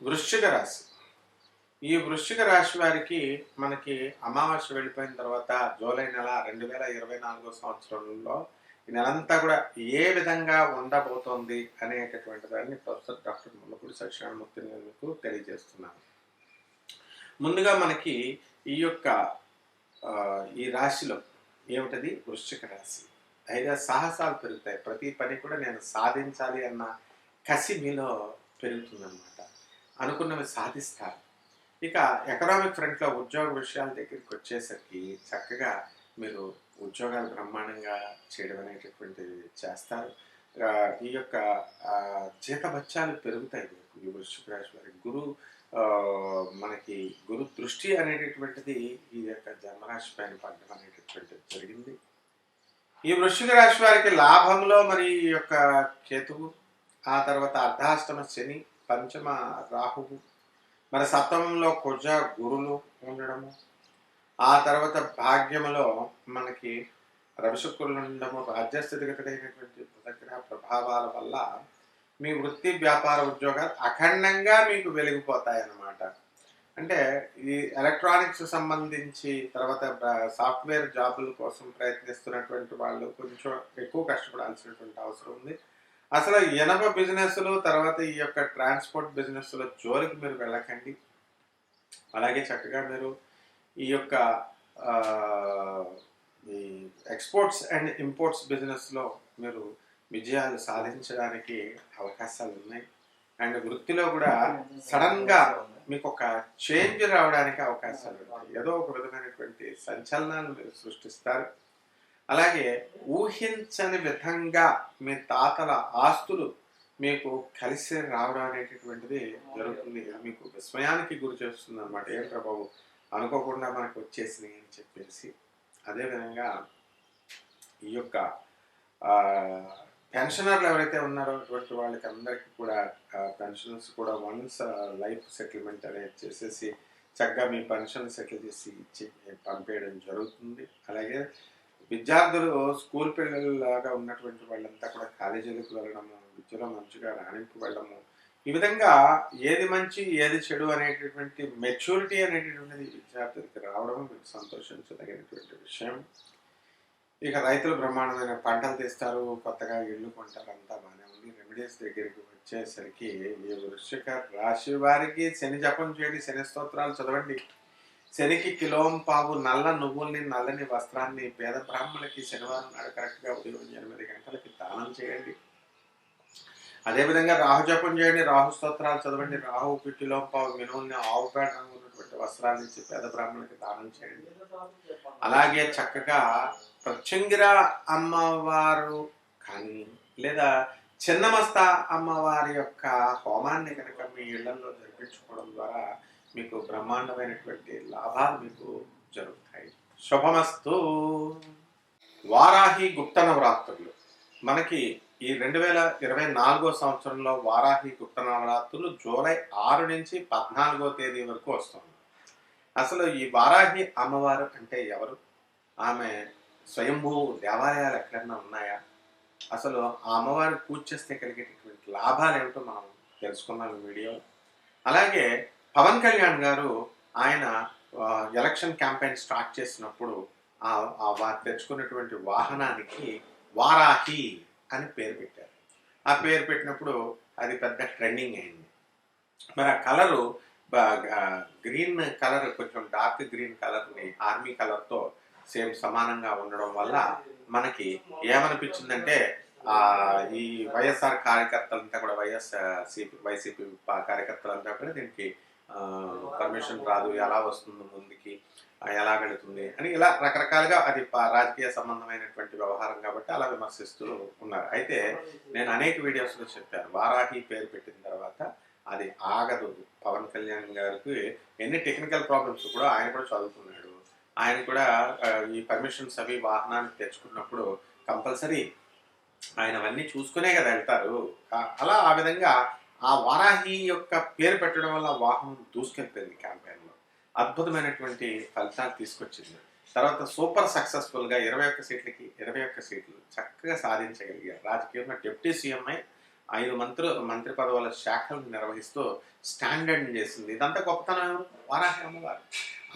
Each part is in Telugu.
వృశ్చిక రాశి. ఈ వృశ్చిక రాశి వారికి మనకి అమావాస్య వెళ్ళిపోయిన తర్వాత జూలై నెల 2024 సంవత్సరంలో ఈ నెలంతా కూడా ఏ విధంగా ఉండబోతోంది అనేటటువంటి దాన్ని ప్రొఫెసర్ డాక్టర్ ముల్లపూడి సత్యనారాయణమూర్తి నేను మీకు తెలియజేస్తున్నాను. ముందుగా మనకి ఈ యొక్క ఈ రాశిలో ఏమిటది వృశ్చిక రాశి. అయితే సాహసాలు పెరుగుతాయి. ప్రతి పని కూడా నేను సాధించాలి అన్న కసి మీలో పెరుగుతుందన్నమాట. అనుకున్నవి సాధిస్తారు. ఇక ఎకనామిక్ ఫ్రంట్లో ఉద్యోగ విషయాల దగ్గరికి వచ్చేసరికి చక్కగా మీరు ఉద్యోగాలు బ్రహ్మాండంగా చేయడం అనేటటువంటిది చేస్తారు. ఈ యొక్క జీతభత్యాలు పెరుగుతాయి మీకు ఈ వృశ్చిక రాశి వారికి. మనకి గురు దృష్టి అనేటటువంటిది ఈ యొక్క జన్మరాశి పైన పడడం అనేటటువంటిది జరిగింది. ఈ వృశ్చిక రాశి వారికి లాభంలో మరి ఈ యొక్క కేతువు, ఆ తర్వాత అర్ధాష్టమ శని, పంచమ రాహువు, మరి సప్తమంలో కుజ గురులు ఉండడము, ఆ తర్వాత భాగ్యములో మనకి రవిశుక్రులు ఉండడము, రాజ్యస్థితిగతుడైనటువంటి దగ్గర ప్రభావాల వల్ల మీ వృత్తి వ్యాపార ఉద్యోగాలు అఖండంగా మీకు వెలిగిపోతాయన్నమాట. అంటే ఈ ఎలక్ట్రానిక్స్ సంబంధించి తర్వాత సాఫ్ట్వేర్ జాబుల కోసం ప్రయత్నిస్తున్నటువంటి వాళ్ళు కొంచెం ఎక్కువ కష్టపడాల్సినటువంటి అవసరం ఉంది. అసలు ఇనప బిజినెస్లు తర్వాత ఈ యొక్క ట్రాన్స్పోర్ట్ బిజినెస్ల జోలికి మీరు వెళ్ళకండి. అలాగే చక్కగా మీరు ఈ యొక్క ఈ ఎక్స్పోర్ట్స్ అండ్ ఇంపోర్ట్స్ బిజినెస్లో మీరు విజయాలు సాధించడానికి అవకాశాలు ఉన్నాయి. అండ్ వృత్తిలో కూడా సడన్గా మీకు ఒక చేంజ్ రావడానికి అవకాశాలు ఉన్నాయి. ఏదో ఒక విధమైనటువంటి సంచలనాలు మీరు సృష్టిస్తారు. అలాగే ఊహించని విధంగా మీ తాతల ఆస్తులు మీకు కలిసి రావడం అనేటటువంటిది జరుగుతుంది. మీకు విస్మయానికి గురి చేస్తుంది అనమాట. ఏంట్రా బాబు అనుకోకుండా మనకు వచ్చేసినాయి అని చెప్పేసి. అదేవిధంగా ఈ యొక్క పెన్షనర్లు ఎవరైతే ఉన్నారో అటువంటి వాళ్ళకి అందరికీ కూడా పెన్షన్స్ కూడా వన్స్ లైఫ్ సెటిల్మెంట్ అనేది చేసేసి చక్కగా మీ పెన్షన్ సెటిల్ చేసి ఇచ్చి పంపేయడం జరుగుతుంది. అలాగే విద్యార్థులు స్కూల్ పిల్లలలాగా ఉన్నటువంటి వాళ్ళంతా కూడా కాలేజీలకు వెళ్ళడము, విద్యలో మంచిగా రాణింపు వెళ్ళడము, ఈ విధంగా ఏది మంచి ఏది చెడు అనేటటువంటి మెచ్యూరిటీ అనేటటువంటిది విద్యార్థులకి రావడం మీకు సంతోషించదగినటువంటి విషయం. ఇక రైతులు బ్రహ్మాండమైన పంటలు తీస్తారు, కొత్తగా ఇళ్ళు కొంటారు, అంతా బాగానే ఉంది. రెమెడీస్ దగ్గరికి వచ్చేసరికి ఈ వృశ్చిక రాశి వారికి శని జపం చేయండి, శని స్తోత్రాలు చదవండి. శనికి కిలోంపావు నల్ల నువ్వుల్ని, నల్లని వస్త్రాన్ని పేద బ్రాహ్మణులకి శనివారం నాడు కరెక్ట్గా ఉదయం 8 గంటలకి దానం చేయండి. అదేవిధంగా రాహు జపం చేయండి, రాహు స్తోత్రాలు చదవండి. రాహుకి కిలోంపావు మినువుల్ని, ఆవు పేడ రంగు ఉన్నటువంటి వస్త్రాలు ఇచ్చి పేద బ్రాహ్మణులకి దానం చేయండి. అలాగే చక్కగా ప్రత్యంగిర అమ్మవారు కానీ లేదా చిన్నమస్త అమ్మవారి యొక్క హోమాన్ని కనుక మీ ఇళ్లలో జరిపించుకోవడం ద్వారా మీకు బ్రహ్మాండమైనటువంటి లాభాలు మీకు జరుగుతాయి. శుభమస్తు. వారాహి గుప్త నవరాత్రులు మనకి ఈ 2024 సంవత్సరంలో వారాహి గుప్త నవరాత్రులు జూలై 6 నుంచి 14వ తేదీ వరకు వస్తుంది. అసలు ఈ వారాహి అమ్మవారు అంటే ఎవరు? ఆమె స్వయంభూ దేవాలయాలు ఎక్కడన్నా ఉన్నాయా? అసలు ఆ అమ్మవారికి పూజ చేస్తే కలిగేటటువంటి లాభాలు ఏమిటో మనం తెలుసుకున్నాం ఈ వీడియో. అలాగే పవన్ కళ్యాణ్ గారు ఆయన ఎలక్షన్ క్యాంపెయిన్ స్టార్ట్ చేసినప్పుడు వారు తెచ్చుకున్నటువంటి వాహనానికి వారాహి అని పేరు పెట్టారు. ఆ పేరు పెట్టినప్పుడు అది పెద్ద ట్రెండింగ్ అయింది. మరి ఆ కలరు గ్రీన్ కలర్, కొంచెం డార్క్ గ్రీన్ కలర్ని ఆర్మీ కలర్తో సేమ్ సమానంగా ఉండడం వల్ల మనకి ఏమనిపించిందంటే ఈ వైఎస్ఆర్ కార్యకర్తలంతా కూడా వైసీపీ కార్యకర్తలంతా కూడా దీనికి పర్మిషన్ రాదు, ఎలా వస్తుంది ముందుకి, ఎలా వెళుతుంది అని ఇలా రకరకాలుగా అది రాజకీయ సంబంధమైనటువంటి వ్యవహారం కాబట్టి అలా విమర్శిస్తూ ఉన్నారు. అయితే నేను అనేక వీడియోస్లో చెప్పాను, వారాహి పేరు పెట్టిన తర్వాత అది ఆగదు. పవన్ కళ్యాణ్ గారికి ఎన్ని టెక్నికల్ ప్రాబ్లమ్స్ కూడా ఆయన కూడా చదువుకున్నాడు. ఆయన కూడా ఈ పర్మిషన్స్ అవి వాహనానికి తెచ్చుకున్నప్పుడు కంపల్సరీ ఆయన అవన్నీ చూసుకునే కదా వెళ్తారు. అలా ఆ విధంగా ఆ వారాహి యొక్క పేరు పెట్టడం వల్ల వాహనం దూసుకెళ్ళిపోయింది క్యాంపెయిన్లో. అద్భుతమైనటువంటి ఫలితాలు తీసుకొచ్చింది. తర్వాత సూపర్ సక్సెస్ఫుల్గా 21 సీట్లకి 21 సీట్లు చక్కగా సాధించగలిగారు. రాజకీయంలో డిప్యూటీ సీఎం అయి 5 మంత్రి పదవుల శాఖలను నిర్వహిస్తూ స్టాండర్డ్ చేసింది. ఇదంతా గొప్పతనం ఎవరు? వారాహి అమ్మవారు.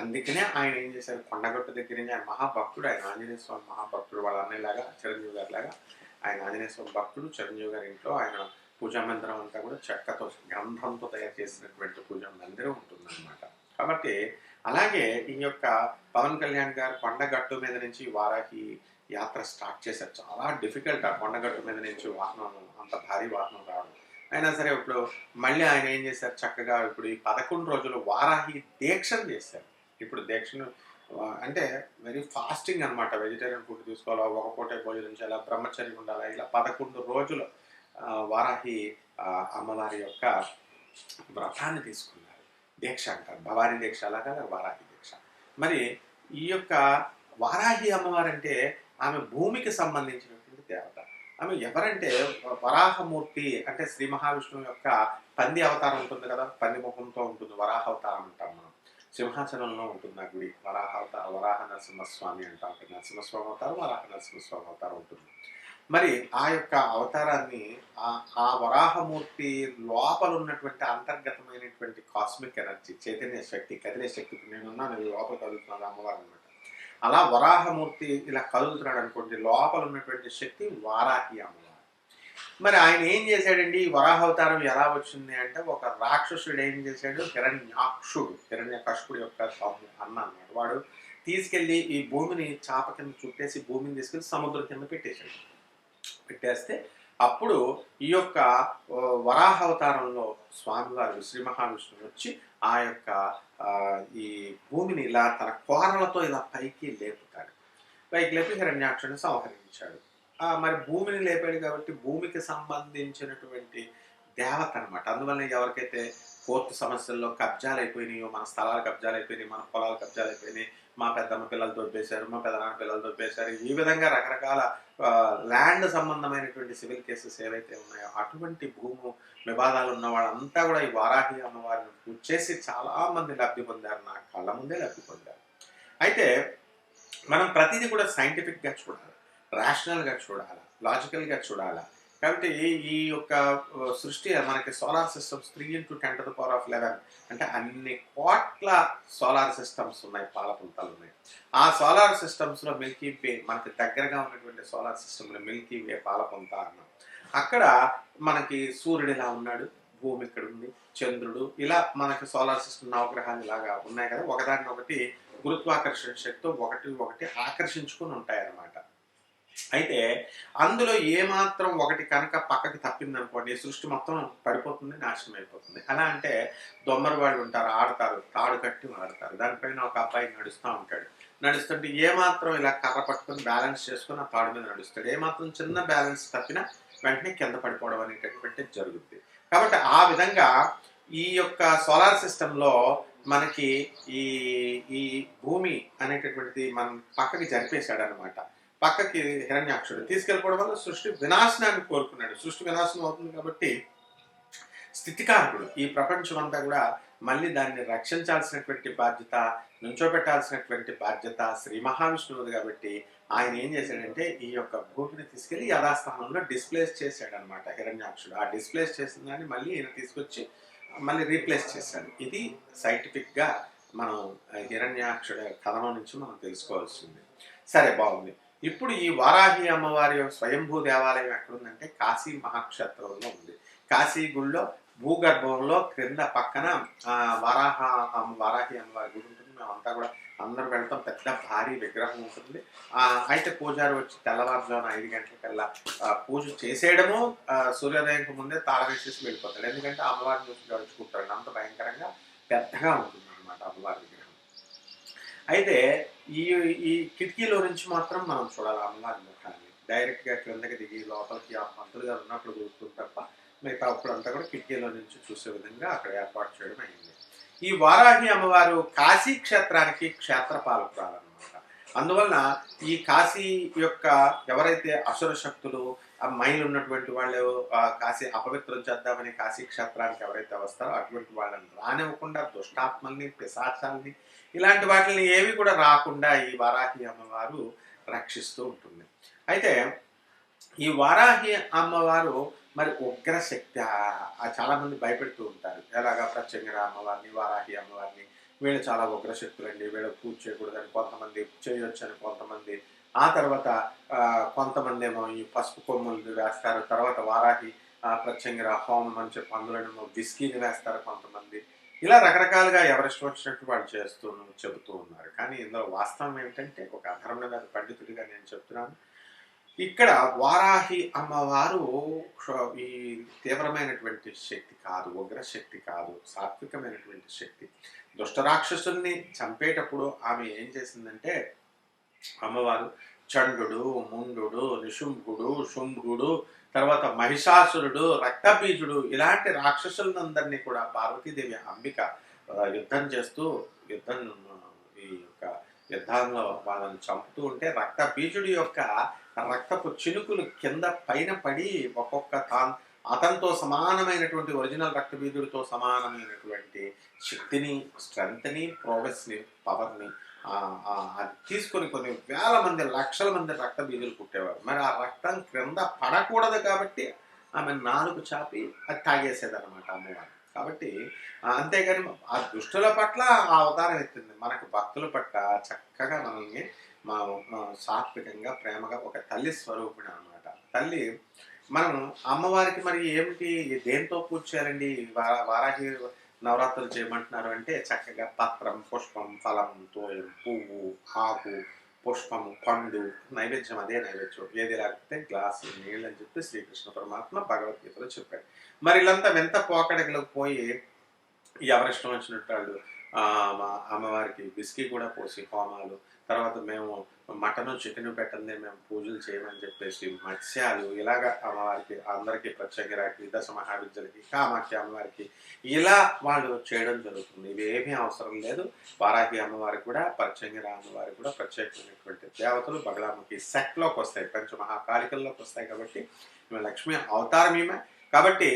అందుకనే ఆయన ఏం చేశారు, కొండగట్టు దగ్గర నుంచి ఆయన మహాభక్తుడు, ఆయన ఆంజనేయ స్వామి మహాభక్తుడు, వాళ్ళ అన్నయ్యలాగా చిరంజీవి గారి లాగా ఆయన ఆంజనేయ స్వామి భక్తుడు. చిరంజీవి గారి ఇంట్లో ఆయన పూజా మందిరం అంతా కూడా చెక్కతో గంధంతో తయారు చేసినటువంటి పూజా మందిరం ఉంటుందన్నమాట. కాబట్టి అలాగే ఈ యొక్క పవన్ కళ్యాణ్ గారు కొండగట్టు మీద నుంచి వారాహి యాత్ర స్టార్ట్ చేశారు. చాలా డిఫికల్ట్ ఆ కొండగట్టు మీద నుంచి వాహనం, అంత భారీ వాహనం రావడం. అయినా సరే ఇప్పుడు మళ్ళీ ఆయన ఏం చేశారు, చక్కగా ఇప్పుడు ఈ 11 రోజులు వారాహి దీక్షను చేశారు. ఇప్పుడు దీక్షను అంటే వెరీ ఫాస్టింగ్ అనమాట. వెజిటేరియన్ ఫుడ్ తీసుకోవాలా, ఒక పూటే భోజనం చేయాలా, బ్రహ్మచర్యం ఉండాలా, ఇలా 11 రోజులు వారాహి అమ్మవారి యొక్క వ్రతాన్ని తీసుకున్నారు. దీక్ష అంటారు, భవానీ దీక్ష అలాగా వారాహి దీక్ష. మరి ఈ యొక్క వారాహి అమ్మవారు అంటే ఆమె భూమికి సంబంధించినటువంటి దేవత. ఆమె ఎవరంటే వరాహమూర్తి, అంటే శ్రీ మహావిష్ణువు యొక్క పంది అవతారం ఉంటుంది కదా, పంది ముఖంతో ఉంటుంది, వరాహ అవతారం అంటాం మనం. సింహాచలంలో ఉంటుంది ఆ గుడి. వరాహ నరసింహస్వామి అంటాం. నరసింహస్వామి అవతారం, వరాహ నరసింహస్వామి అవతారం ఉంటుంది. మరి ఆ యొక్క అవతారాన్ని ఆ వరాహమూర్తి లోపల ఉన్నటువంటి అంతర్గతమైనటువంటి కాస్మిక్ ఎనర్జీ, చైతన్య శక్తి, కదిలే శక్తి, నేనున్నాను లోపల కదులుతున్నాను అమ్మవారు అనమాట. అలా వరాహమూర్తి ఇలా కదులుతున్నాడు అనుకోండి, లోపల ఉన్నటువంటి శక్తి వారాహి అమ్మవారు. మరి ఆయన ఏం చేశాడండి, ఈ వరాహావతారం ఎలా వచ్చింది అంటే, ఒక రాక్షసుడు ఏం చేశాడు, హిరణ్యకశిపుడు యొక్క అన్న అన్నాడు. వాడు తీసుకెళ్ళి ఈ భూమిని చాప కింద చుట్టేసి భూమిని తీసుకెళ్ళి సముద్రం కింద పెట్టేస్తే అప్పుడు ఈ యొక్క వరాహావతారంలో స్వామివారు శ్రీ మహావిష్ణువు వచ్చి ఆ యొక్క ఈ భూమిని ఇలా తన కోరలతో ఇలా పైకి లేపుతాడు. పైకి లేపి హిరణ్యాక్షుని సంహరించాడు. మరి భూమిని లేపాడు కాబట్టి భూమికి సంబంధించినటువంటి దేవత అనమాట. అందువల్ల ఎవరికైతే కోర్టు సమస్యల్లో కబ్జాలు అయిపోయినాయో, మన స్థలాలు కబ్జాలు అయిపోయినాయి, మన పొలాలు కబ్జాలు అయిపోయినాయి, మా పెద్దమ్మ పిల్లలు దొబ్బేశారు, మా పెదనాన్న పిల్లలు దొబ్బేశారు, ఈ విధంగా రకరకాల ల్యాండ్ సంబంధమైనటువంటి సివిల్ కేసెస్ ఏవైతే ఉన్నాయో అటువంటి భూము వివాదాలు ఉన్న వాళ్ళంతా కూడా ఈ వారాహి అమ్మవారిని పూజ చేసి చాలా మంది లబ్ధి పొందారు, నా కళ్ళ ముందే లబ్ధి పొందారు. అయితే మనం ప్రతిదీ కూడా సైంటిఫిక్గా చూడాలి, రేషనల్గా చూడాలి, లాజికల్గా చూడాలి. కాబట్టి ఈ యొక్క సృష్టి మనకి సోలార్ సిస్టమ్స్ 3 × 10⁻11 అంటే అన్ని కోట్ల సోలార్ సిస్టమ్స్ ఉన్నాయి, పాలపుంతలు ఉన్నాయి. ఆ సోలార్ సిస్టమ్స్లో మిల్కీ వే మనకి దగ్గరగా ఉన్నటువంటి సోలార్ సిస్టమ్లో మిల్కీ వే పాలపుంత అన్నాం. అక్కడ మనకి సూర్యుడు ఇలా ఉన్నాడు, భూమి ఇక్కడ ఉంది, చంద్రుడు, ఇలా మనకి సోలార్ సిస్టమ్ నవగ్రహాలు ఇలాగా ఉన్నాయి కదా, ఒకదాన్ని ఒకటి గురుత్వాకర్షణ శక్తితో ఒకటి ఆకర్షించుకుని ఉంటాయి అన్నమాట. అయితే అందులో ఏమాత్రం ఒకటి కనుక పక్కకి తప్పిందనుకోండి, సృష్టి మొత్తం పడిపోతుంది, నాశనం అయిపోతుంది. ఎలా అంటే దొమ్మరి వాళ్ళు ఉంటారు, ఆడతారు, తాడు కట్టి ఆడతారు, దానిపైన ఒక అబ్బాయి నడుస్తూ ఉంటాడు. నడుస్తుంటే ఏమాత్రం ఇలా కర్ర పట్టుకొని బ్యాలెన్స్ చేసుకొని ఆ తాడు మీద నడుస్తాడు. ఏమాత్రం చిన్న బ్యాలెన్స్ తప్పినా వెంటనే కింద పడిపోవడం అనేటటువంటిది జరుగుతుంది. కాబట్టి ఆ విధంగా ఈ యొక్క సోలార్ సిస్టంలో మనకి ఈ భూమి అనేటటువంటిది మనం పక్కకి జరిపేశాడు అనమాట. పక్కకి హిరణ్యాక్షుడు తీసుకెళ్ళిపోవడం వల్ల సృష్టి వినాశనాన్ని కోరుకున్నాడు. సృష్టి వినాశనం అవుతుంది కాబట్టి స్థితికారకుడు, ఈ ప్రపంచం అంతా కూడా మళ్ళీ దాన్ని రక్షించాల్సినటువంటి బాధ్యత, నుంచోబెట్టాల్సినటువంటి బాధ్యత శ్రీ మహావిష్ణువుది. కాబట్టి ఆయన ఏం చేశాడంటే ఈ యొక్క భూమిని తీసుకెళ్లి యథాస్థానంలో డిస్ప్లేస్ చేశాడు అనమాట హిరణ్యాక్షుడు. ఆ డిస్ప్లేస్ చేసిన దాన్ని మళ్ళీ ఈయన తీసుకొచ్చి మళ్ళీ రీప్లేస్ చేశాడు. ఇది సైంటిఫిక్గా మనం హిరణ్యాక్షుడి కథనం నుంచి మనం తెలుసుకోవాల్సింది. సరే, బాగుంది. ఇప్పుడు ఈ వారాహి అమ్మవారి స్వయంభూ దేవాలయం ఎక్కడుందంటే కాశీ మహాక్షేత్రంలో ఉంది. కాశీ గుడిలో భూగర్భంలో క్రింద పక్కన వారాహి అమ్మవారి గుడి ఉంటుంది. మేమంతా కూడా అందరూ వెళ్తాం. పెద్ద భారీ విగ్రహం ఉంటుంది. అయితే పూజారి వచ్చి తెల్లవారుజామున 5 గంటలకల్లా పూజ చేసేయడము, సూర్యోదయంకి ముందే తాళం వేసేసి వెళ్ళిపోతాడు. ఎందుకంటే అమ్మవారిని చూసి గడుచుకుంటాడు. అంత భయంకరంగా పెద్దగా ఉంటుంది అన్నమాట అమ్మవారి విగ్రహం. అయితే ఈ కిటికీలో నుంచి మాత్రం మనం చూడాలి అమ్మవారి ముఖాన్ని. డైరెక్ట్గా కిందకి దిగి లోపలికి ఆ పంతులు గారు ఉన్నప్పుడు కూర్చుంది తప్ప మిగతా అప్పుడంతా కూడా కిటికీలో నుంచి చూసే విధంగా అక్కడ ఏర్పాటు చేయడం అయింది. ఈ వారాహి అమ్మవారు కాశీ క్షేత్రానికి క్షేత్రపాలకురాలన్నమాట. అందువలన ఈ కాశీ యొక్క ఎవరైతే అసుర శక్తులు, ఆ మైలు ఉన్నటువంటి వాళ్ళు కాశీ అపవిత్రం చేద్దామని కాశీ క్షేత్రానికి ఎవరైతే వస్తారో అటువంటి వాళ్ళని రానివ్వకుండా దుష్టాత్మల్ని, పిశాచాలని, ఇలాంటి వాటిని ఏవి కూడా రాకుండా ఈ వారాహి అమ్మవారు రక్షిస్తూ ఉంటుంది. అయితే ఈ వారాహి అమ్మవారు మరి ఉగ్రశక్తి చాలామంది భయపెడుతూ ఉంటారు. ఎలాగా ప్రత్యంగిర అమ్మవారిని, వారాహి అమ్మవారిని వీళ్ళు చాలా ఉగ్రశక్తులండి, వీళ్ళకి పూజ చేయకూడదని కొంతమంది, చేయొచ్చని కొంతమంది. ఆ తర్వాత కొంతమందేమో ఈ పసుపు కొమ్ములు వేస్తారు. తర్వాత వారాహి ప్రత్యంగిర హోమం అని చెప్పి అందులోనేమో విస్కీని వేస్తారు కొంతమంది. ఇలా రకరకాలుగా ఎవరిష్టం వచ్చినట్టు వాళ్ళు చెబుతూ ఉన్నారు. కానీ ఇందులో వాస్తవం ఏమిటంటే, ఒక అధర్వణ పండితుడిగా నేను చెప్తున్నాను. ఇక్కడ వారాహి అమ్మవారు ఈ తీవ్రమైనటువంటి శక్తి కాదు, ఉగ్రశక్తి కాదు, సాత్వికమైనటువంటి శక్తి. దుష్టరాక్షసుల్ని చంపేటప్పుడు ఆమె ఏం చేసిందంటే, అమ్మవారు చండు, ముండు, నిశుంభుడు, శుంభుడు, తర్వాత మహిషాసురుడు, రక్తబీజుడు ఇలాంటి రాక్షసులందరినీ కూడా పార్వతీదేవి అంబిక యుద్ధం చేస్తూ యుద్ధం ఈ యొక్క యుద్ధంలో వాళ్ళని చంపుతూ ఉంటే రక్తబీజుడి యొక్క రక్తపు చినుకులు కింద పైన పడి ఒక్కొక్క అతనితో సమానమైనటువంటి ఒరిజినల్ రక్తబీజుడితో సమానమైనటువంటి శక్తిని, స్ట్రెంగ్త్ని, ప్రోగ్రెస్ని, పవర్ని అది తీసుకొని కొన్ని వేల మంది, లక్షల మంది రక్త బీజులు పుట్టేవారు. మరి ఆ రక్తం క్రింద పడకూడదు కాబట్టి ఆమె నాలుగు చాపి అది తాగేసేదన్నమాట అమ్మవారు. కాబట్టి అంతేగాని ఆ దుష్టుల పట్ల ఆ అవతారం ఎత్తింది. మనకు భక్తుల పట్ల చక్కగా మనల్ని సాత్వికంగా, ప్రేమగా ఒక తల్లి స్వరూపిణి అనమాట. తల్లి మనం అమ్మవారికి మరి ఏమిటి, దేంతో పూజ చేయాలండి? వారాహి నవరాత్రులు చేయమంటున్నారు అంటే చక్కగా పత్రం, పుష్పం, ఫలం, తోయం, పువ్వు, ఆకు, పుష్పము, పండు, నైవేద్యం అదే నైవేద్యం. ఏది లేకపోతే గ్లాసు నీళ్ళు అని చెప్పి శ్రీకృష్ణ పరమాత్మ భగవద్గీతలో చెప్పాడు. మరి వీళ్ళంతా వింత పోకడలకు పోయి ఎవరిష్టం వచ్చినట్టు వాళ్ళు మా అమ్మవారికి బిస్కీ కూడా పోసి హోమాలు, తర్వాత మేము మటను, చికెన్ పెట్టండి మేము పూజలు చేయమని చెప్పేసి మత్స్యాలు, ఇలాగ అమ్మవారికి అందరికీ ప్రత్యేకరాకి, దశ మహావిద్యలకి, కామాఖ్య అమ్మవారికి ఇలా వాళ్ళు చేయడం జరుగుతుంది. ఇవేమీ అవసరం లేదు. వారాహి అమ్మవారికి కూడా, ప్రత్యేకర అమ్మవారికి కూడా ప్రత్యేకమైనటువంటి దేవతలు బగలాముఖి సెట్లోకి వస్తాయి, పంచమహాకాళికల్లోకి వస్తాయి. కాబట్టి లక్ష్మీ అవతారం ఈమె. కాబట్టి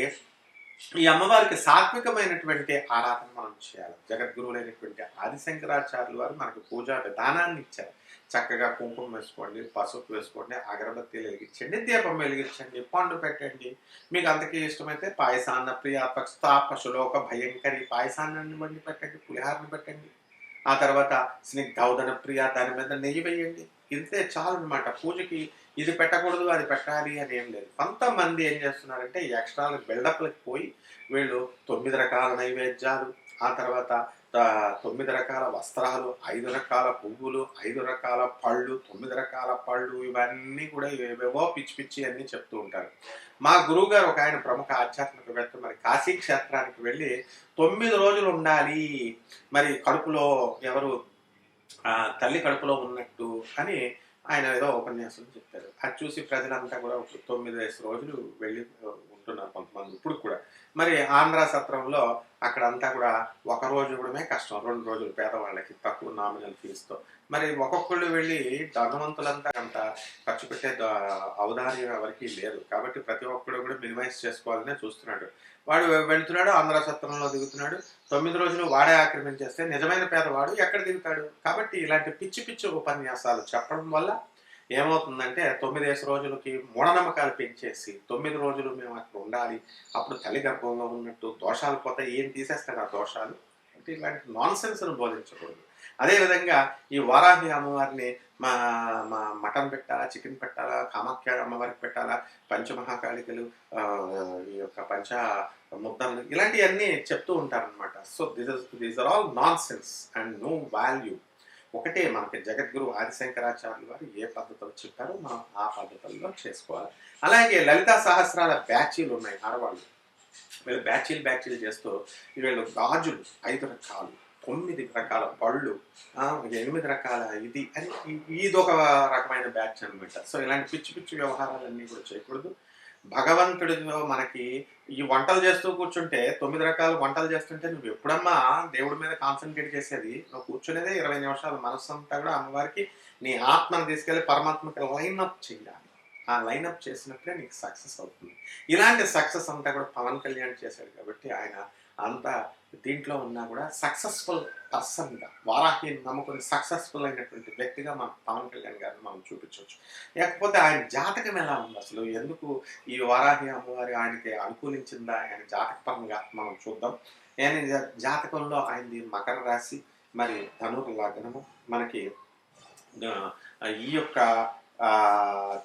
ఈ అమ్మవారికి సాత్వికమైనటువంటి ఆరాధన మనం చేయాలి. జగద్గురువులైనటువంటి ఆదిశంకరాచార్యుల వారు మనకు పూజా విధానాన్ని ఇచ్చారు. చక్కగా కుంకుమ వేసుకోండి, పసుపు వేసుకోండి, అగరబత్తీలు వెలిగించండి, దీపం వెలిగించండి, పండు పెట్టండి. మీకు అంతకీ ఇష్టమైతే పాయసాన్న ప్రియ పశులోక భయంకరి పాయసాన్ని వండి పెట్టండి, పులిహారని పెట్టండి. ఆ తర్వాత స్నిగ్ధౌదన ప్రియ దాని మీద నెయ్యి వేయండి. ఇంతే చాలు అనమాట. పూజకి ఇది పెట్టకూడదు, అది పెట్టాలి అని ఏం లేదు. కొంతమంది ఏం చేస్తున్నారంటే ఎక్స్ట్రా బిల్డప్లకు పోయి వీళ్ళు 9 రకాల నైవేద్యాలు, ఆ తర్వాత 9 రకాల వస్త్రాలు, 5 రకాల పువ్వులు, 5 రకాల పళ్ళు, 9 రకాల పళ్ళు, ఇవన్నీ కూడా ఏవేవో పిచ్చి పిచ్చి అన్నీ చెప్తూ ఉంటారు. మా గురువు గారు ఒక ఆయన ప్రముఖ ఆధ్యాత్మికవేత్త మరి కాశీ క్షేత్రానికి వెళ్ళి 9 రోజులు ఉండాలి, మరి కడుపులో ఎవరు తల్లి కడుపులో ఉన్నట్టు అని ఆయన ఏదో ఉపన్యాసం చెప్పారు. అది చూసి ప్రజలంతా కూడా 9 రోజులు వెళ్ళి ఉంటున్నారు కొంతమంది ఇప్పుడు కూడా. మరి ఆంధ్ర సత్రంలో అక్కడంతా కూడా ఒక రోజు కూడా కష్టం, 2 రోజులు పేదవాళ్ళకి తక్కువ నామినల్ ఫీజుతో. మరి ఒక్కొక్కళ్ళు వెళ్ళి ధనవంతులంతా అంత ఖర్చు పెట్టే ఔదార్యం ఎవరికి లేదు. కాబట్టి ప్రతి ఒక్కడు కూడా మినిమైజ్ చేసుకోవాలనే చూస్తున్నాడు. వాడు వెళ్తున్నాడు, ఆంధ్ర సత్రంలో దిగుతున్నాడు, 9 రోజులు వాడే ఆక్రమించేస్తే నిజమైన పేదవాడు ఎక్కడ దిగుతాడు? కాబట్టి ఇలాంటి పిచ్చి పిచ్చి ఉపన్యాసాలు చెప్పడం వల్ల ఏమవుతుందంటే 9 రోజులకి మూఢనమ్మకాలు పెంచేసి 9 రోజులు మేము అక్కడ ఉండాలి, అప్పుడు తల్లి గర్భంలో ఉన్నట్టు దోషాలు పోతాయి, ఏం తీసేస్తారు ఆ దోషాలు అంటే ఇలాంటి నాన్ సెన్స్ను బోధించకూడదు. అదేవిధంగా ఈ వారాహి అమ్మవారిని మా మా మటన్ పెట్టాలా, చికెన్ పెట్టాలా, కామాఖ్య అమ్మవారికి పెట్టాలా, పంచమహాకాళికలు, ఈ యొక్క పంచ ముద్దలు, ఇలాంటివన్నీ చెప్తూ ఉంటారనమాట. So these are all nonsense and no value. ఒకటే మనకి జగద్గురు ఆదిశంకరాచార్యులు వారు ఏ పద్ధతిలో చెప్పారో మనం ఆ పద్ధతుల్లో చేసుకోవాలి. అలాగే లలితా సహస్రాల బ్యాచీలు ఉన్నాయి ఆడవాళ్ళు. వీళ్ళు బ్యాచీలు చేస్తూ వీళ్ళు గాజులు 5 రకాలు, 9 రకాల పళ్ళు, 8 రకాల ఇది అని ఇదొక రకమైన బ్యాచ్ అనమాట. సో ఇలాంటి పిచ్చి పిచ్చి వ్యవహారాలన్నీ కూడా చేయకూడదు. భగవంతుడిలో మనకి ఈ వంటలు చేస్తూ కూర్చుంటే 9 రకాల వంటలు చేస్తుంటే నువ్వు ఎప్పుడమ్మా దేవుడి మీద కాన్సన్ట్రేట్ చేసేది? నువ్వు కూర్చునేదే 20 నిమిషాలు. మనస్సు అంతా కూడా అమ్మవారికి నీ ఆత్మను తీసుకెళ్లి పరమాత్మకి లైన్అప్ చేయాలి. ఆ లైన్అప్ చేసినప్పుడే నీకు సక్సెస్ అవుతుంది. ఇలాంటి సక్సెస్ అంతా కూడా పవన్ కళ్యాణ్ చేశాడు కాబట్టి ఆయన అంత దీంట్లో ఉన్నా కూడా సక్సెస్ఫుల్ పర్సన్గా వారాహిని నమ్ముకుని సక్సెస్ఫుల్ అయినటువంటి వ్యక్తిగా మన పవన్ కళ్యాణ్ గారిని మనం చూపించవచ్చు. లేకపోతే ఆయన జాతకం ఎలా ఉంది, అసలు ఎందుకు ఈ వారాహి అమ్మవారి ఆయనకి అనుకూలించిందా ఆయన జాతకపరంగా మనం చూద్దాం. ఆయన జాతకంలో ఆయనది మకర రాశి, మరి ధనుర్ లగ్నము. మనకి ఈ యొక్క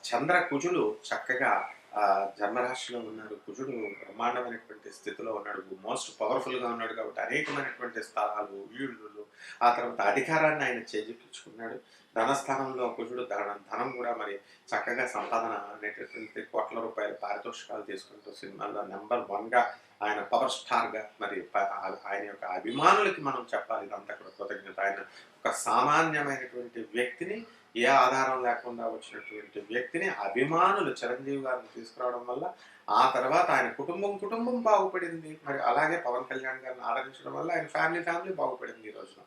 చంద్ర కుజులు చక్కగా జన్మరాశిలో ఉన్నారు. కుజుడు బ్రహ్మాండమైనటువంటి స్థితిలో ఉన్నాడు, మోస్ట్ పవర్ఫుల్గా ఉన్నాడు. కాబట్టి అనేకమైనటువంటి స్థలాలు, ఈళ్ళు, ఆ తర్వాత అధికారాన్ని ఆయన చేజిక్కించుకున్నాడు. ధనస్థానంలో కుజుడు ధనం కూడా మరి చక్కగా సంపాదన అనేటటువంటి కోట్ల రూపాయల పారితోషికాలు తీసుకుంటూ సినిమాల్లో నెంబర్ 1గా ఆయన పవర్ స్టార్గా మరి ఆయన యొక్క అభిమానులకి మనం చెప్పాలి ఇదంతా కూడా కృతజ్ఞత. ఆయన ఒక సామాన్యమైనటువంటి వ్యక్తిని, ఏ ఆధారం లేకుండా వచ్చినటువంటి వ్యక్తిని అభిమానులు చిరంజీవి గారిని తీసుకురావడం వల్ల ఆ తర్వాత ఆయన కుటుంబం బాగుపడింది. మరి అలాగే పవన్ కళ్యాణ్ గారిని ఆదరించడం వల్ల ఆయన ఫ్యామిలీ బాగుపడింది. ఈ రోజున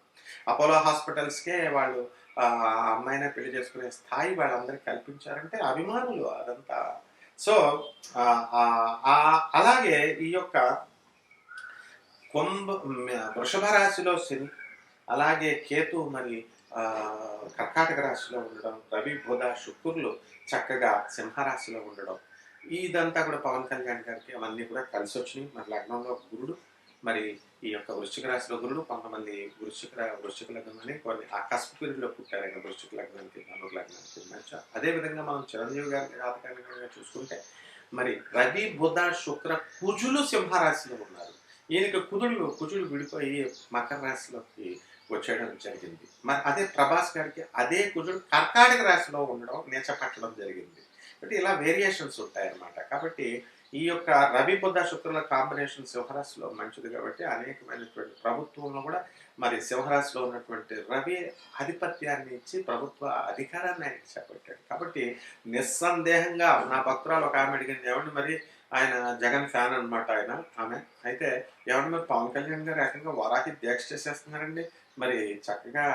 అపోలో హాస్పిటల్స్కే వాళ్ళు అమ్మాయినే పెళ్లి చేసుకునే స్థాయి వాళ్ళందరికీ కల్పించారంటే అభిమానులు అదంతా. సో అలాగే ఈ యొక్క వృషభ రాశిలో శని, అలాగే కేతు మరి కర్కాటక రాశిలో ఉండడం, రవి బుధ శుక్రులు చక్కగా సింహరాశిలో ఉండడం, ఇదంతా కూడా పవన్ కళ్యాణ్ గారికి అవన్నీ కూడా కలిసి వచ్చినాయి. మరి లగ్నంలో గురుడు, మరి ఈ యొక్క వృశ్చిక రాశిలో గురుడు, కొంతమంది వృశ్చిక లగ్నం అని కొన్ని ఆ కస్పు పీరియడ్లో పుట్టారు ఆయన వృశ్చిక లగ్నానికి, ధనుర్ లగ్నానికి మంచి. అదేవిధంగా మనం చిరంజీవి గారి జాతకాన్ని చూసుకుంటే మరి రవి బుధ శుక్ర కుజులు సింహరాశిలో ఉన్నారు. ఈయనకి కుజులు విడిపోయి మకర రాశిలోకి వచ్చేయడం జరిగింది. మరి అదే ప్రభాస్ గారికి అదే కుజుడు కర్కాటక రాశిలో ఉండడం నేచపట్టడం జరిగింది. అంటే ఇలా వేరియేషన్స్ ఉంటాయన్నమాట. కాబట్టి ఈ యొక్క రవి బుధ శుక్రుల కాంబినేషన్ సింహరాశిలో మంచిది. కాబట్టి అనేకమైనటువంటి ప్రభుత్వంలో కూడా మరి సింహరాశిలో ఉన్నటువంటి రవి ఆధిపత్యాన్ని ఇచ్చి ప్రభుత్వ అధికారాన్ని ఆయన చేపట్టాడు. కాబట్టి నిస్సందేహంగా నా భక్తురాలు ఒక ఆమె అడిగింది, ఏమండి మరి ఆయన జగన్ ఫ్యాన్ అనమాట ఆమె అయితే, ఏమంటే మరి పవన్ కళ్యాణ్ గారు ఏకంగా వారాహి దీక్ష చేసేస్తున్నారండి, మరి చక్కగా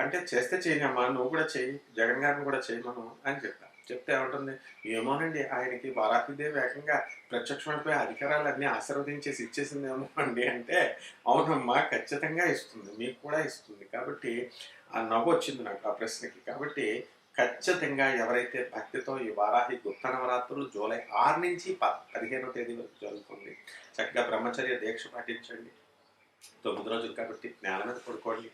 అంటే చేస్తే చేయనమ్మా, నువ్వు కూడా చెయ్యి, జగన్ గారిని కూడా చేయమను అని చెప్తే ఏమంటుంది, ఏమోనండి ఆయనకి వారాహిదేవి ఏకంగా ప్రత్యక్షమైపోయి అధికారాలన్నీ ఆశీర్వదించేసి ఇచ్చేసిందేమో అండి అంటే, అవునమ్మా ఖచ్చితంగా ఇస్తుంది, మీకు కూడా ఇస్తుంది. కాబట్టి ఆ నవ్వు వచ్చింది నాకు ఆ ప్రశ్నకి. కాబట్టి ఖచ్చితంగా ఎవరైతే భక్తితో ఈ వారాహి గుప్త నవరాత్రులు జూలై 6 నుంచి 15వ తేదీ వరకు జరుగుతుంది. చక్కగా బ్రహ్మచర్య దీక్ష పాటించండి. 9 రోజులు కాబట్టి నేల మీద పడుకోండి.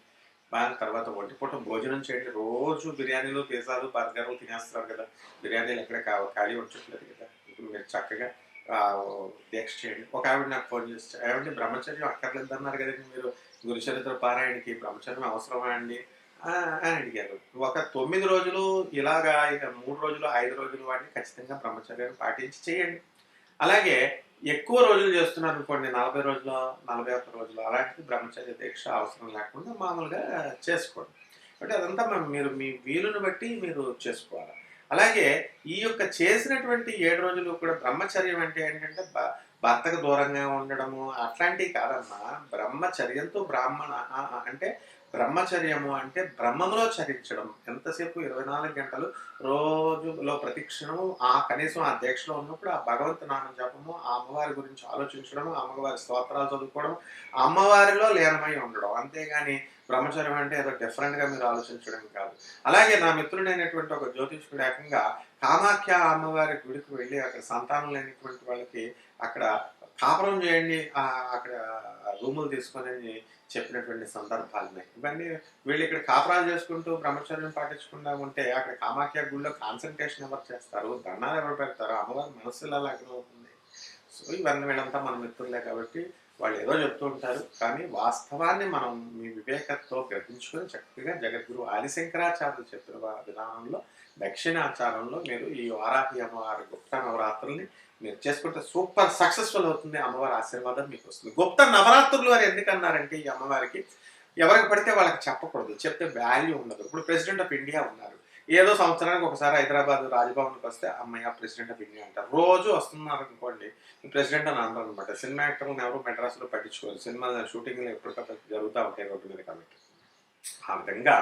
తర్వాత ఒంటిపూట భోజనం చేయండి. రోజు బిర్యానీలు, పిజ్జాలు, బర్గర్లు తినేస్తారు కదా, బిర్యానీలు ఎక్కడ ఖాళీ ఉంచట్లేదు కదా. ఇప్పుడు మీరు చక్కగా దీక్ష చేయండి. ఒక ఆవిడ నాకు ఫోన్ చేస్తే, ఏమంటే బ్రహ్మచర్యం అక్కర్లేదు అన్నారు కదండి మీరు, గురుచరిత్ర పారాయణకి బ్రహ్మచర్యం అవసరమా అండి అని అడిగారు. ఒక 9 రోజులు ఇలాగా, ఇక 3 రోజులు 5 రోజులు వాటిని ఖచ్చితంగా బ్రహ్మచర్యాన్ని పాటించి చేయండి. అలాగే ఎక్కువ రోజులు చేస్తున్నారు అనుకోండి, 40 రోజులు 41 రోజులు, అలాంటిది బ్రహ్మచర్య దీక్ష అవసరం లేకుండా మామూలుగా చేసుకోండి. అంటే అదంతా మీరు మీ వీలుని బట్టి మీరు చేసుకోవాలి. అలాగే ఈ యొక్క చేసినటువంటి 7 రోజులు కూడా బ్రహ్మచర్యం అంటే ఏంటంటే భర్తకు దూరంగా ఉండడము అట్లాంటివి కాదమ్మా. బ్రహ్మచర్యంతో బ్రాహ్మణ అంటే బ్రహ్మచర్యము అంటే బ్రహ్మములో చరించడం. ఎంతసేపు 24 గంటలు రోజులో ప్రతిక్షణము కనీసం ఆ దీక్షలో ఉన్నప్పుడు ఆ భగవంతు నామం జపము, ఆ అమ్మవారి గురించి ఆలోచించడం, అమ్మవారి స్తోత్రాలు చదువుకోవడం, అమ్మవారిలో లీనమై ఉండడం. అంతేగాని బ్రహ్మచర్యం అంటే ఏదో డిఫరెంట్గా మీరు ఆలోచించడం కాదు. అలాగే నా మిత్రుడైనటువంటి ఒక జ్యోతిష్కుడు ఏకంగా కామాఖ్య అమ్మవారి గుడికి వెళ్ళి అక్కడ సంతానం లేనటువంటి వాళ్ళకి అక్కడ కాపురం చేయండి, అక్కడ రూములు తీసుకొని చెప్పినటువంటి సందర్భాలు ఉన్నాయి. ఇవన్నీ వీళ్ళు ఇక్కడ కాపురాలు చేసుకుంటూ బ్రహ్మచర్యం పాటించకుండా ఉంటే అక్కడ కామాఖ్య గుడిలో కాన్సన్ట్రేషన్ ఎవరు చేస్తారు, దండాలు ఎవరు పెడతారు, అమ్మవారి మనస్సులో అవుతుంది. సో ఇవన్నీ వీళ్ళంతా మన మిత్రులే కాబట్టి వాళ్ళు ఏదో చెప్తూ ఉంటారు. కానీ వాస్తవాన్ని మనం మీ వివేకంతో గ్రహించుకొని చక్కగా జగద్గురు ఆదిశంకరాచార్యులు చెప్పిన విధానంలో దక్షిణాచారంలో మీరు ఈ వారాహి అమ్మవారి గుప్త నవరాత్రుల్ని మీరు చేసుకుంటే సూపర్ సక్సెస్ఫుల్ అవుతుంది. అమ్మవారి ఆశీర్వాదం మీకు వస్తుంది. గుప్త నవరాత్రులు అని ఎందుకన్నారంటే ఈ అమ్మవారికి ఎవరికి పడితే వాళ్ళకి చెప్పకూడదు, చెప్తే వాల్యూ ఉండదు. ఇప్పుడు ప్రెసిడెంట్ ఆఫ్ ఇండియా ఉన్నారు, ఏదో సంవత్సరానికి ఒకసారి హైదరాబాద్ రాజ్భవన్కి వస్తే అమ్మాయి ప్రెసిడెంట్ ఆఫ్ ఇండియా అంటారు. రోజు వస్తున్నారు అనుకోండి ప్రెసిడెంట్ అని అంటారు అనమాట. సినిమా యాక్టర్లను ఎవరు మెడ్రాస్లో పట్టించుకోరు, సినిమా షూటింగ్లు ఎప్పటికప్పుడు జరుగుతూ ఉంటాయి రోడ్డు మీద. కాబట్టి ఆ విధంగా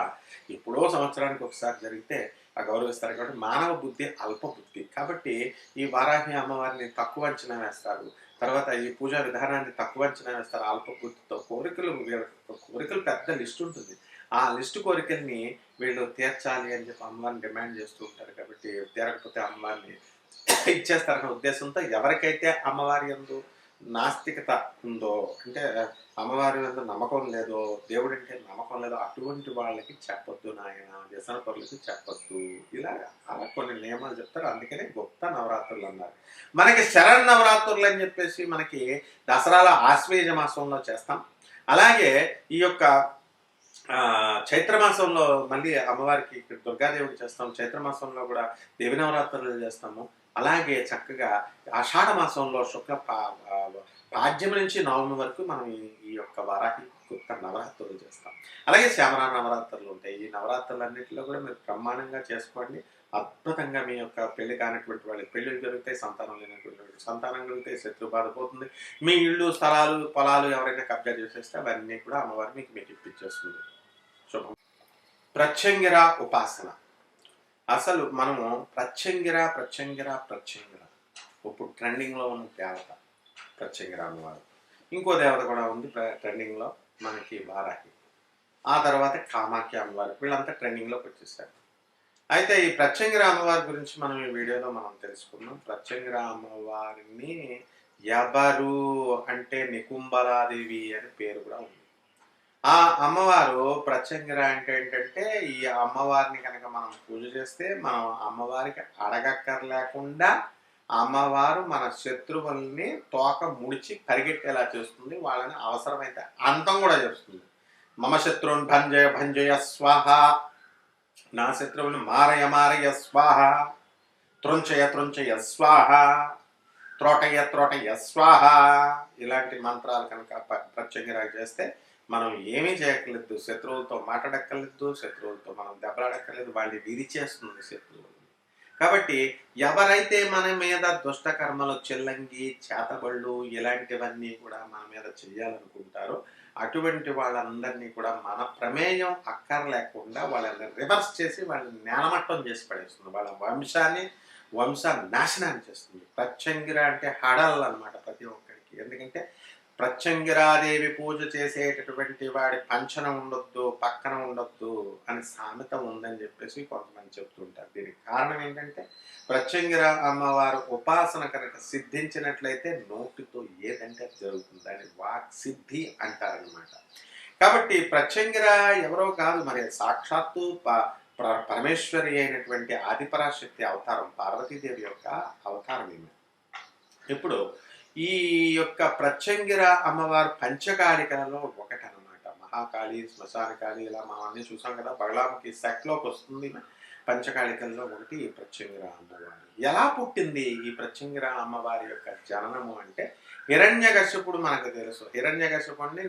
ఎప్పుడో సంవత్సరానికి ఒకసారి జరిగితే గౌరవిస్తారు. కాబట్టి మానవ బుద్ధి అల్ప బుద్ధి. కాబట్టి ఈ వారాహి అమ్మవారిని తక్కువ అంచనా వేస్తారు. తర్వాత ఈ పూజా విధానాన్ని తక్కువ అంచనా వేస్తారు అల్ప బుద్ధితో. కోరికలు పెద్ద లిస్ట్ ఉంటుంది. ఆ లిస్ట్ కోరికల్ని వీళ్ళు తీర్చాలి అని చెప్పి అమ్మవారిని డిమాండ్ చేస్తూ ఉంటారు. కాబట్టి తీరకపోతే అమ్మవారిని ఇచ్చేస్తారనే ఉద్దేశంతో ఎవరికైతే అమ్మవారి యందు నాస్తికత ఉందో, అంటే అమ్మవారి మీద నమ్మకం లేదో, దేవుడు అంటే నమ్మకం లేదో, అటువంటి వాళ్ళకి చెప్పొద్దు నాయన, వ్యసన పరులకి చెప్పొద్దు, ఇలా అలా కొన్ని నియమాలు చెప్తారు. అందుకనే గుప్త నవరాత్రులు అన్నారు. మనకి శరణ్ నవరాత్రులు అని చెప్పేసి మనకి దసరాలో ఆశ్వేజ మాసంలో చేస్తాం. అలాగే ఈ యొక్క చైత్రమాసంలో మళ్ళీ అమ్మవారికి ఇక్కడ దుర్గాదేవికి చేస్తాం. చైత్రమాసంలో కూడా దేవి నవరాత్రులు చేస్తాము. అలాగే చక్కగా ఆషాఢ మాసంలో శుక్ల పాడ్యం నుంచి నవమి వరకు మనం ఈ యొక్క వారాహి గుప్త నవరాత్రులు చేస్తాం. అలాగే శ్యామరా నవరాత్రులు ఉంటాయి. ఈ నవరాత్రులన్నింటిలో కూడా మీరు బ్రహ్మాండంగా చేసుకోండి. అద్భుతంగా మీ యొక్క పెళ్లి కానటువంటి వాళ్ళకి పెళ్లిళ్ళు జరుగుతాయి, సంతానం లేనటువంటి సంతానం కలిగితే, శత్రు బాధపోతుంది. మీ ఇళ్ళు, స్థలాలు, పొలాలు ఎవరైనా కబ్జా చేసేస్తే అవన్నీ కూడా అమ్మవారు మీకు ఇప్పించేస్తుంది. శుభం. ప్రత్యంగిర ఉపాసన. అసలు మనము ప్రత్యంగిర ఇప్పుడు ట్రెండింగ్లో ఉన్న దేవత ప్రత్యంగిర అమ్మవారు. ఇంకో దేవత కూడా ఉంది ట్రెండింగ్లో, మనకి వారాహి. ఆ తర్వాత కామాఖ్య అమ్మవారు. వీళ్ళంతా ట్రెండింగ్లోకి వచ్చేసారు. అయితే ఈ ప్రత్యంగిర అమ్మవారి గురించి మనం ఈ వీడియోలో మనం తెలుసుకున్నాం. ప్రత్యంగిర అమ్మవారిని ఎవరు అంటే నికుంబలాదేవి అని పేరు కూడా ఉంది. ఆ అమ్మవారు ప్రత్యంగిర అంటే ఏంటంటే, ఈ అమ్మవారిని కనుక మనం పూజ చేస్తే మనం అమ్మవారికి అడగక్కర్లేకుండా అమ్మవారు మన శత్రువుల్ని తోక ముడిచి పరిగెట్టేలా చేస్తుంది. వాళ్ళని అవసరమైతే అంతం కూడా చేస్తుంది. మమ శత్రువుని భంజయ స్వాహ, నా శత్రువుని మారయ స్వాహ, త్రుంచయ స్వాహ, త్రోటయ స్వాహ. ఇలాంటి మంత్రాలు కనుక ప్రత్యంగిర చేస్తే మనం ఏమీ చేయక్కర్లేదు. శత్రువులతో మాట్లాడక్కర్లేదు, శత్రువులతో మనం దెబ్బలాడక్కర్లేదు. వాళ్ళని విరిచేస్తుంది శత్రువులు. కాబట్టి ఎవరైతే మన మీద దుష్ట కర్మలు, చెల్లంగి, చేతబళ్ళు ఇలాంటివన్నీ కూడా మన మీద చెయ్యాలనుకుంటారో అటువంటి వాళ్ళందరినీ కూడా మన ప్రమేయం అక్కర్లేకుండా వాళ్ళని రివర్స్ చేసి వాళ్ళని నేలమట్టం చేసి పడేస్తుంది. వాళ్ళ వంశ నాశనాన్ని చేస్తుంది. ప్రత్యంగిర అంటే హడల్ అన్నమాట ప్రతి ఒక్కరికి. ఎందుకంటే ప్రత్యంగిరాదేవి పూజ చేసేటటువంటి వాడి పంచన ఉండొద్దు, పక్కన ఉండొద్దు అని సామెత ఉందని చెప్పేసి కొంతమంది చెప్తుంటారు. దీనికి కారణం ఏంటంటే, ప్రత్యంగిర అమ్మవారు ఉపాసన కనుక సిద్ధించినట్లయితే నోటితో ఏదంటే జరుగుతుంది, దాన్ని వాక్ సిద్ధి అంటారనమాట. కాబట్టి ప్రత్యంగిర ఎవరో కాదు, మరి సాక్షాత్తు పరమేశ్వరి అయినటువంటి ఆదిపరాశక్తి అవతారం, పార్వతీదేవి యొక్క అవతారం ఏమి. ఇప్పుడు ఈ యొక్క ప్రత్యంగిర అమ్మవారు పంచకాళికలలో ఒకటనమాట. మహాకాళి, శ్మశానకాళి, ఇలా మనం అన్నీ చూసాం కదా. బగలాముఖి సెట్లోకి వస్తుంది. పంచకాళికల్లో ఒకటి ఈ ప్రత్యంగిర అమ్మవారు. ఎలా పుట్టింది ఈ ప్రత్యంగిర అమ్మవారి యొక్క జననము అంటే, హిరణ్యకశ్యపుడు మనకు తెలుసు. హిరణ్యకశ్యపుడిని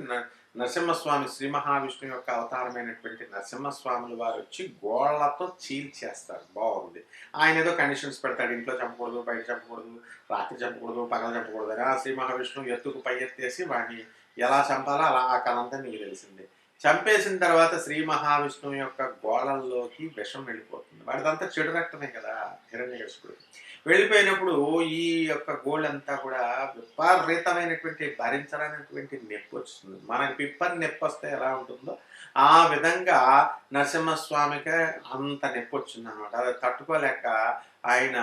నరసింహస్వామి, శ్రీ మహావిష్ణువు యొక్క అవతారమైనటువంటి నరసింహస్వాములు వారు వచ్చి గోళ్లతో చీల్చేస్తారు. బాగుంది. ఆయన ఏదో కండిషన్స్ పెడతాడు, ఇంట్లో చంపకూడదు, బయట చంపకూడదు, రాత్రి చంపకూడదు, పగలు చంపకూడదు అని. ఆ శ్రీ మహావిష్ణువు ఎత్తుకు పై ఎత్తేసి వాడిని ఎలా చంపాలో అలా ఆ కథంతా మీకు తెలిసిందే. చంపేసిన తర్వాత శ్రీ మహావిష్ణువు యొక్క గోళల్లోకి విషం వెళ్ళిపోతుంది. వాడిదంతా చెడు రక్తమే కదా హిరణ్యకశిపుడు. వెళ్ళిపోయినప్పుడు ఈ యొక్క గోళ్ళంతా కూడా విపరీతమైనటువంటి భరించడానికి నొప్పి వస్తుంది. మనకి పిప్పని నొప్పి వస్తే ఎలా ఉంటుందో ఆ విధంగా నరసింహస్వామికి అంత నొప్పి వచ్చింది అనమాట. అది తట్టుకోలేక ఆయన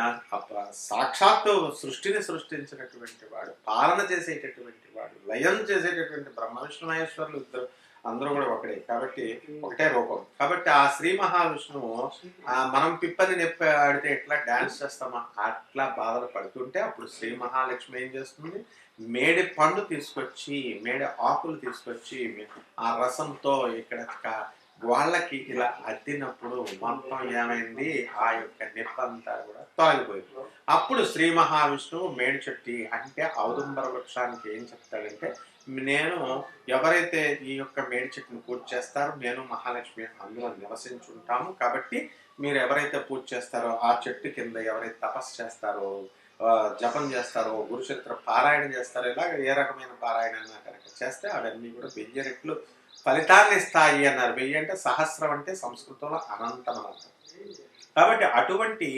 సాక్షాత్తు సృష్టిని సృష్టించినటువంటి వాడు, పాలన చేసేటటువంటి వాడు, లయం చేసేటటువంటి బ్రహ్మ విష్ణు మహేశ్వరులు ఇద్దరు అందరూ కూడా ఒకటే. కాబట్టి ఒకటే రూపం. కాబట్టి ఆ శ్రీ మహావిష్ణువు మనం పిప్పని నొప్పి ఆడితే ఎట్లా డాన్స్ చేస్తామో అట్లా బాధలు పడుతుంటే అప్పుడు శ్రీ మహాలక్ష్మి ఏం చేస్తుంది, మేడి పండు తీసుకొచ్చి, మేడి ఆకులు తీసుకొచ్చి ఆ రసంతో ఇక్కడ వాళ్ళకి ఇలా అద్దినప్పుడు మొత్తం ఏమైంది, ఆ యొక్క నొప్పంతా కూడా తొలగిపోయింది. అప్పుడు శ్రీ మహావిష్ణువు మేడి చెట్టు అంటే ఔదుంబర వృక్షానికి ఏం చెప్తాడంటే, నేను ఎవరైతే ఈ యొక్క మేడి చెట్టును పూజ చేస్తారో నేను మహాలక్ష్మి అందులో నివసించుంటాము. కాబట్టి మీరు ఎవరైతే పూజ చేస్తారో ఆ చెట్టు కింద ఎవరైతే తపస్సు చేస్తారో, జపం చేస్తారో, గురుచరిత్ర పారాయణ చేస్తారో, ఇలాగ ఏ రకమైన పారాయణ కనుక చేస్తే అవన్నీ కూడా 1000 రెట్లు ఫలితాన్ని ఇస్తాయి అన్నారు. 1000 అంటే సహస్రం అంటే సంస్కృతంలో అనంతం అర్థం. కాబట్టి అటువంటి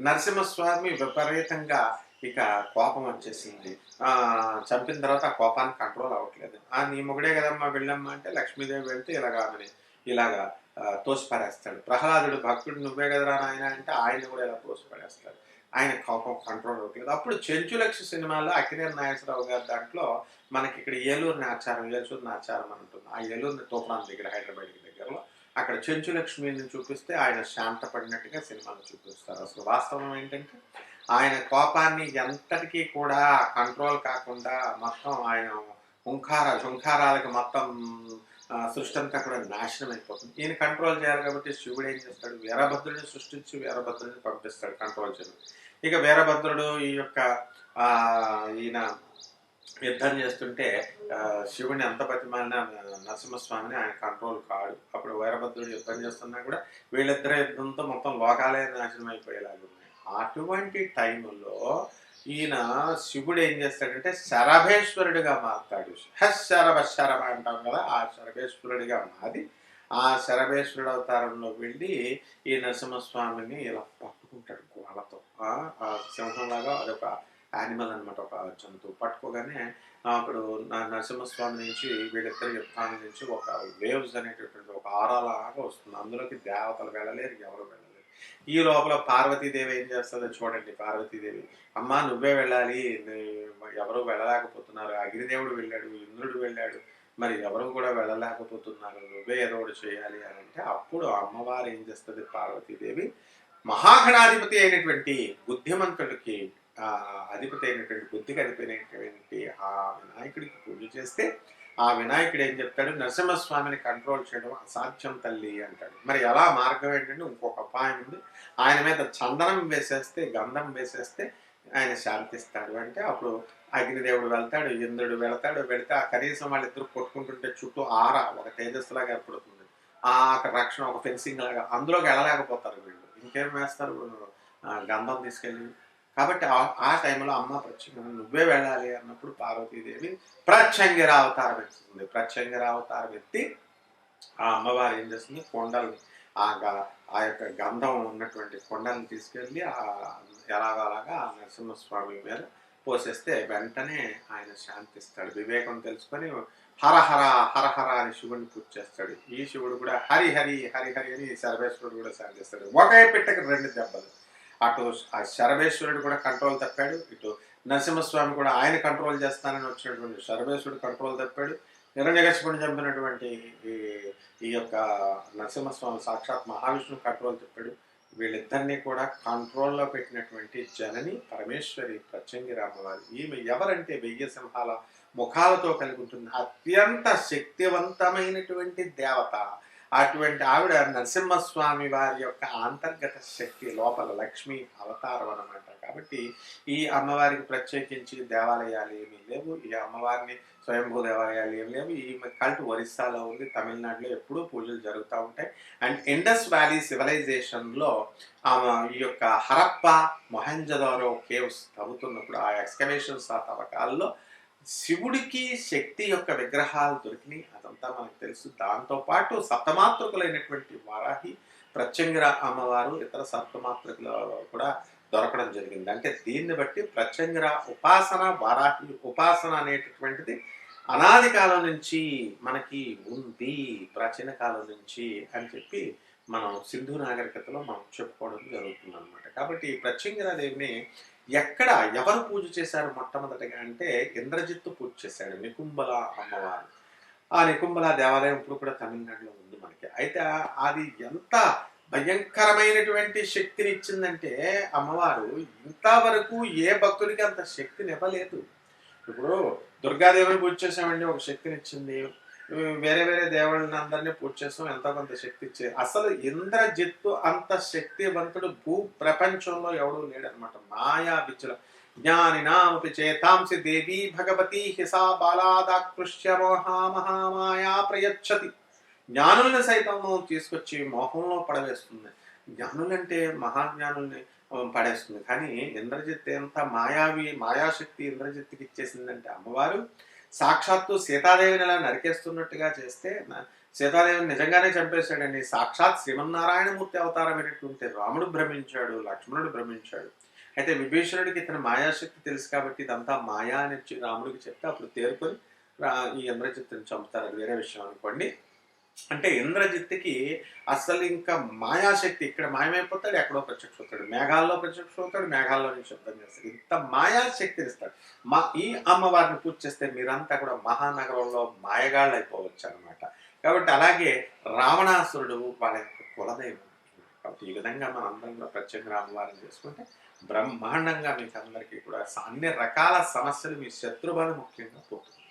నరసింహస్వామి విపరీతంగా ఇక కోపం వచ్చేసింది. చంపిన తర్వాత ఆ కోపాన్ని కంట్రోల్ అవ్వట్లేదు. నీ మొగుడే కదమ్మా వెళ్ళమ్మా అంటే లక్ష్మీదేవి వెళ్తే ఇలాగా తోసిపారేస్తాడు. ప్రహ్లాదుడు భక్తుడు నువ్వే కదరా నాయన అంటే ఆయన్ని కూడా ఇలా తోసిపారేస్తాడు. ఆయన కోపం కంట్రోల్ అవ్వట్లేదు. అప్పుడు చెంచులక్ష సినిమాలో అక్కినేని నాగేశ్వరరావు గారి దాంట్లో మనకి ఇక్కడ ఏలూరు నాచారం అని ఉంటుంది. ఆ ఏలూరు తోపడానికి దగ్గర హైదరాబాద్కి దగ్గరలో అక్కడ చెంచులక్ష్మిని చూపిస్తే ఆయన శాంతపడినట్టుగా సినిమాలు చూపిస్తారు. అసలు వాస్తవం ఏంటంటే ఆయన కోపాన్ని ఎంతటికీ కూడా కంట్రోల్ కాకుండా మొత్తం ఆయన హుంకారాలకు మొత్తం సృష్టి అంతా కూడా నాశనం అయిపోతుంది. ఈయన కంట్రోల్ చేయాలి కాబట్టి శివుడు ఏం చేస్తాడు, వీరభద్రుడిని సృష్టించి వీరభద్రుడిని పంపిస్తాడు కంట్రోల్ చేయడం. ఇక వీరభద్రుడు ఈయన యుద్ధం చేస్తుంటే శివుని ఎంత బతిమాలినా నరసింహస్వామిని ఆయన కంట్రోల్ కాడు. అప్పుడు వీరభద్రుడు యుద్ధం చేస్తున్నా కూడా వీళ్ళిద్దరే యుద్ధంతో మొత్తం లోకాలే నాశనం అయిపోయేలాగా ఉన్నాయి. అటువంటి టైంలో ఈయన శివుడు ఏం చేస్తాడంటే శరభేశ్వరుడిగా మారుతాడు. శరభ అంటాం కదా, ఆ శరభేశ్వరుడిగా మారి ఆ శరభేశ్వరుడు అవతారంలో వెళ్ళి ఈ నరసింహస్వామిని ఇలా పట్టుకుంటాడు వాళ్ళతో. ఆ సింహంలాగా అదొక యానిమల్ అనమాట, ఒక జంతువు. పట్టుకోగానే అప్పుడు నరసింహస్వామి నుంచి వీళ్ళిద్దరి యుద్ధాల నుంచి ఒక వేవ్స్ అనేటటువంటి ఒక ఆరాలాగా వస్తుంది. అందులోకి దేవతలు వెళ్ళలేరు, ఎవరు వెళ్ళలేరు. ఈ లోపల పార్వతీదేవి ఏం చేస్తుందో చూడండి. పార్వతీదేవి, అమ్మా నువ్వే వెళ్ళాలి, ఎవరు వెళ్ళలేకపోతున్నారు. అగ్నిదేవుడు వెళ్ళాడు, ఇంద్రుడు వెళ్ళాడు, మరి ఎవరు కూడా వెళ్ళలేకపోతున్నారు, నువ్వే ఏదో ఒకటి చేయాలి అని అంటే అప్పుడు అమ్మవారు ఏం చేస్తుంది, పార్వతీదేవి మహాగణాధిపతి అయినటువంటి బుద్ధిమంతుడికి అధిపతి అయినటువంటి బుద్ధికి అధిపతి ఆ వినాయకుడికి పూజ చేస్తే ఆ వినాయకుడు ఏం చెప్తాడు, నరసింహస్వామిని కంట్రోల్ చేయడం అసాధ్యం తల్లి అంటాడు. మరి ఎలా మార్గం ఏంటంటే ఇంకొక ఉపాయం ఉంది, ఆయన మీద చందనం వేసేస్తే, గంధం వేసేస్తే ఆయన శాంతిస్తాడు అంటే అప్పుడు అగ్నిదేవుడు వెళ్తాడు, ఇంద్రుడు వెళితే ఆ కనీసం వాళ్ళిద్దరు కొట్టుకుంటుంటే చుట్టూ ఒక తేజస్సులాగా ఏర్పడుతుంది. రక్షణ ఒక ఫెన్సింగ్ లాగా, అందులోకి వెళ్ళలేకపోతారు వీళ్ళు. ఇంకేం వేస్తారు, గంధం తీసుకెళ్ళి. కాబట్టి ఆ టైంలో అమ్మ ప్రత్యంగిర నువ్వే వెళ్ళాలి అన్నప్పుడు పార్వతీదేవి ప్రత్యంగిర అవతారం ఎత్తుతుంది. ప్రత్యంగిర అవతారం ఎత్తి ఆ అమ్మవారు ఏం చేస్తుంది, కొండల్ని ఆ యొక్క గంధం ఉన్నటువంటి కొండల్ని తీసుకెళ్ళి ఎలాగలాగా ఆ నరసింహస్వామి మీద పోసేస్తే వెంటనే ఆయన శాంతిస్తాడు. వివేకం తెలుసుకొని హరహర హరహర అని శివుడిని పూజ చేస్తాడు. ఈ శివుడు కూడా హరి హరి హరి హరి అని సర్వేశ్వరుడు కూడా శాంతిస్తాడు. ఒకే పిట్టకి 2 దెబ్బలు. అటు ఆ శరభేశ్వరుడు కూడా కంట్రోల్ తప్పాడు, ఇటు నరసింహస్వామి కూడా ఆయన కంట్రోల్ చేస్తానని వచ్చినటువంటి శరభేశ్వరుడు కంట్రోల్ తప్పాడు. హిరణ్యకశిపుని చంపినటువంటి ఈ యొక్క నరసింహస్వామి సాక్షాత్ మహావిష్ణువు కంట్రోల్ తప్పాడు. వీళ్ళిద్దరినీ కూడా కంట్రోల్లో పెట్టినటువంటి జనని పరమేశ్వరి ప్రత్యంగిర అమ్మవారు. ఈమె ఎవరంటే 1000 సింహాల ముఖాలతో కలిగి ఉంటుంది. అత్యంత శక్తివంతమైనటువంటి దేవత. అటువంటి ఆవిడ నరసింహస్వామి వారి యొక్క అంతర్గత శక్తి, లోపల లక్ష్మి అవతారం అన్నమాట. కాబట్టి ఈ అమ్మవారికి ప్రత్యేకించి దేవాలయాలు ఏమీ లేవు. ఈ అమ్మవారిని స్వయంభూ దేవాలయాలు ఏమి లేవు. ఈ కల్ట్ ఒరిస్సాలో ఉంది, తమిళనాడులో ఎప్పుడూ పూజలు జరుగుతూ ఉంటాయి. అండ్ ఇండస్ వ్యాలీ సివిలైజేషన్లో ఈ యొక్క హరప్ప మొహంజదారో కేవ్స్ తవ్వుతున్నప్పుడు ఆ ఎక్స్కవేషన్స్, ఆ తవ్వకాల్లో శివుడికి శక్తి యొక్క విగ్రహాలు దొరికినాయి. అదంతా మనకు తెలుసు. దాంతోపాటు సప్తమాతృకులైనటువంటి వారాహి, ప్రత్యంగిర అమ్మవారు, ఇతర సప్తమాతృకులు కూడా దొరకడం జరిగింది. అంటే దీన్ని బట్టి ప్రత్యంగిర ఉపాసన, వారాహి ఉపాసన అనేటటువంటిది అనాది కాలం నుంచి మనకి ఉంది, ప్రాచీన కాలం నుంచి అని చెప్పి మనం సింధు నాగరికతలో మనం చెప్పుకోవడం జరుగుతుంది అనమాట. కాబట్టి ప్రత్యంగిరాదేవిని ఎవరు పూజ చేశారు మొట్టమొదటిగా అంటే ఇంద్రజిత్తు పూజ చేశాడు, నికుంబల అమ్మవారు. ఆ నికుంబల దేవాలయం ఇప్పుడు కూడా తమిళనాడులో ఉంది మనకి. అయితే అది ఎంత భయంకరమైనటువంటి శక్తిని ఇచ్చిందంటే అమ్మవారు ఇంతవరకు ఏ భక్తుడికి అంత శక్తిని ఇవ్వలేదు. ఇప్పుడు దుర్గాదేవిని పూజ చేసామండి, ఒక శక్తిని ఇచ్చింది. వేరే వేరే దేవుళ్ళని అందరినీ పూజ చేస్తాం, ఎంతో కొంత శక్తి ఇచ్చే. అసలు ఇంద్రజిత్తు అంత శక్తివంతుడు భూ ప్రపంచంలో ఎవడూ లేడనమాట. మాయా విచ్చుల జ్ఞానినామపి చేతాంసి దేవి భగవతి హిసా బాలాదాకృష్య మహామాయా ప్రయచ్చతి. జ్ఞానుల్ని సైతం తీసుకొచ్చి మోహంలో పడవేస్తుంది. జ్ఞానులంటే మహాజ్ఞానుల్ని పడేస్తుంది. కానీ ఇంద్రజిత్ ఎంత మాయాశక్తి ఇంద్రజిత్తుకి ఇచ్చేసిందంటే అమ్మవారు సాక్షాత్తు సీతాదేవిని అలా నరికేస్తున్నట్టుగా చేస్తే సీతాదేవిని నిజంగానే చంపేశాడని సాక్షాత్ శ్రీమన్నారాయణమూర్తి అవతారమైనటువంటి రాముడు భ్రమించాడు, లక్ష్మణుడు భ్రమించాడు. అయితే విభీషణుడికి ఇతని మాయాశక్తి తెలుసు కాబట్టి ఇదంతా మాయా అని రాముడికి చెప్తే అప్పుడు తేరుకొని ఈ ఇంద్రజిత్తుని చంపుతారు. అది వేరే విషయం అనుకోండి. అంటే ఇంద్రజిత్తుకి అసలు ఇంకా మాయాశక్తి, ఇక్కడ మాయమైపోతాడు, ఎక్కడో ప్రత్యక్ష అవుతాడు, మేఘాల్లో ప్రత్యక్ష అవుతాడు, మేఘాల్లో నుంచి శబ్దం చేస్తాడు. ఇంత మాయాశక్తిని ఇస్తాడు. ఈ అమ్మవారిని పూజ చేస్తే మీరంతా కూడా మహానగరంలో మాయగాళ్ళు అయిపోవచ్చు అనమాట. కాబట్టి అలాగే రావణాసురుడు వాళ్ళ యొక్క కులదైవం. కాబట్టి ఈ విధంగా మనం అందరం కూడా ప్రత్యేకంగా అమ్మవారిని చేసుకుంటే బ్రహ్మాండంగా మీకు అందరికీ కూడా అన్ని రకాల సమస్యలు, మీ శత్రుబాధ ముఖ్యంగా పోతుంది.